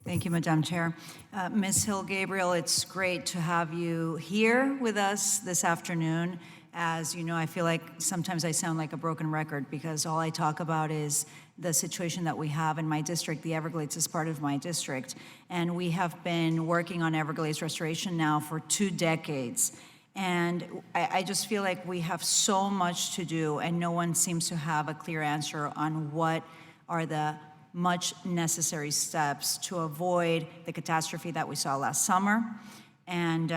Thank you, Madam Chair. Ms. Hill-Gabriel, it's great to have you here with us this afternoon. As you know, I feel like sometimes I sound like a broken record because all I talk about is the situation that we have in my district. The Everglades is part of my district, and we have been working on Everglades restoration now for 2 decades. And I just feel like we have so much to do, and no one seems to have a clear answer on what are the much necessary steps to avoid the catastrophe that we saw last summer, and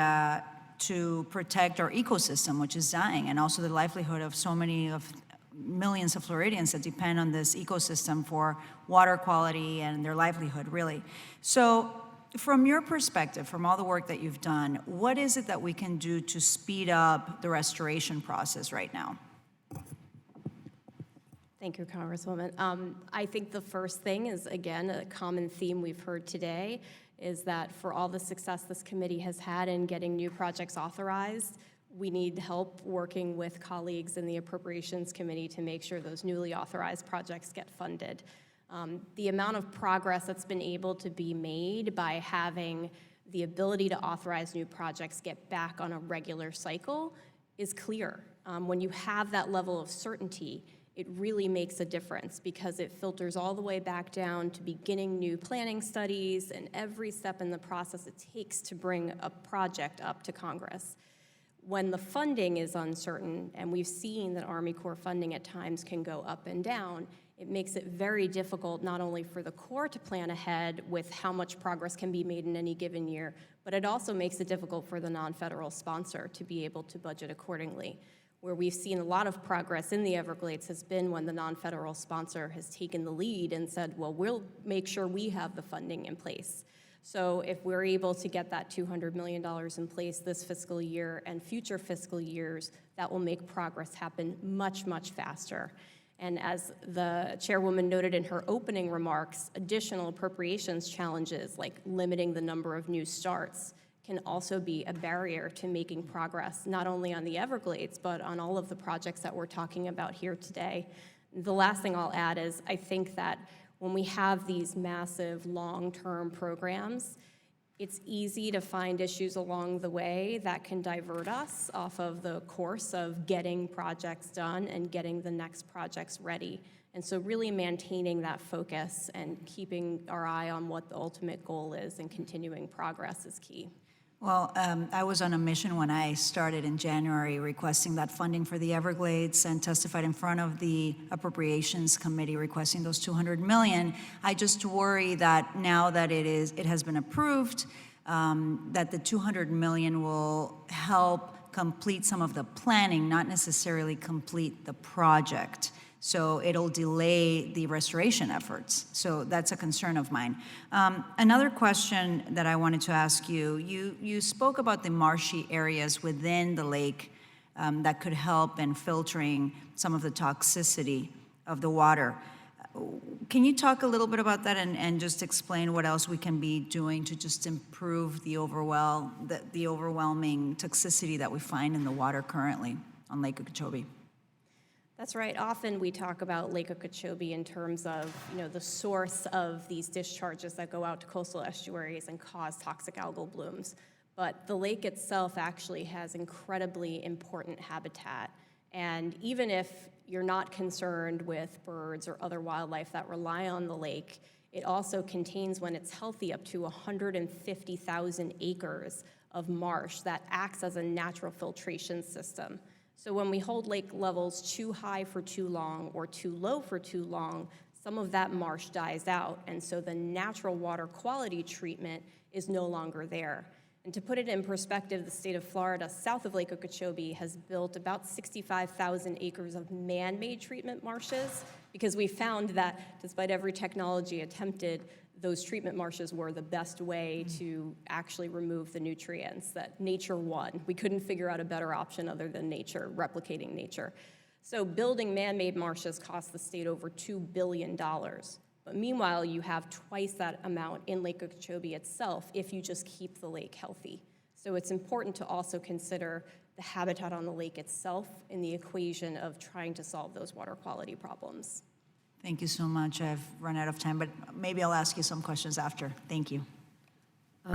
to protect our ecosystem, which is dying, and also the livelihood of so many of millions of Floridians that depend on this ecosystem for water quality and their livelihood, really. So from your perspective, from all the work that you've done, what is it that we can do to speed up the restoration process right now? Thank you, Congresswoman. I think the first thing is, again, a common theme we've heard today, is that for all the success this committee has had in getting new projects authorized, we need help working with colleagues in the Appropriations Committee to make sure those newly authorized projects get funded. The amount of progress that's been able to be made by having the ability to authorize new projects get back on a regular cycle is clear. When you have that level of certainty, it really makes a difference because it filters all the way back down to beginning new planning studies and every step in the process it takes to bring a project up to Congress. When the funding is uncertain, and we've seen that Army Corps funding at times can go up and down, it makes it very difficult not only for the Corps to plan ahead with how much progress can be made in any given year, but it also makes it difficult for the non-federal sponsor to be able to budget accordingly. Where we've seen a lot of progress in the Everglades has been when the non-federal sponsor has taken the lead and said, well, we'll make sure we have the funding in place. So if we're able to get that $200 million in place this fiscal year and future fiscal years, that will make progress happen much, much faster. And as the chairwoman noted in her opening remarks, additional appropriations challenges like limiting the number of new starts can also be a barrier to making progress, not only on the Everglades, but on all of the projects that we're talking about here today. The last thing I'll add is I think that when we have these massive long-term programs, it's easy to find issues along the way that can divert us off of the course of getting projects done and getting the next projects ready. And so really maintaining that focus and keeping our eye on what the ultimate goal is and continuing progress is key. Well, I was on a mission when I started in January requesting that funding for the Everglades and testified in front of the Appropriations Committee requesting those $200 million. I just worry that now that it has been approved, that the $200 million will help complete some of the planning, not necessarily complete the project. So it'll delay the restoration efforts. So that's a concern of mine. Another question that I wanted to ask you, you spoke about the marshy areas within the lake that could help in filtering some of the toxicity of the water. Can you talk a little bit about that and just explain what else we can be doing to just improve the overwhelming toxicity that we find in the water currently on Lake Okeechobee? That's right. Often we talk about Lake Okeechobee in terms of, the source of these discharges that go out to coastal estuaries and cause toxic algal blooms. But the lake itself actually has incredibly important habitat. And even if you're not concerned with birds or other wildlife that rely on the lake, it also contains, when it's healthy, up to 150,000 acres of marsh that acts as a natural filtration system. So when we hold lake levels too high for too long or too low for too long, some of that marsh dies out, and so the natural water quality treatment is no longer there. And to put it in perspective, the state of Florida, south of Lake Okeechobee, has built about 65,000 acres of man-made treatment marshes because we found that despite every technology attempted, those treatment marshes were the best way to actually remove the nutrients that nature won. We couldn't figure out a better option other than nature, replicating nature. So building man-made marshes cost the state over $2 billion. But meanwhile, you have twice that amount in Lake Okeechobee itself if you just keep the lake healthy. So it's important to also consider the habitat on the lake itself in the equation of trying to solve those water quality problems. Thank you so much. I've run out of time, but maybe I'll ask you some questions after. Thank you.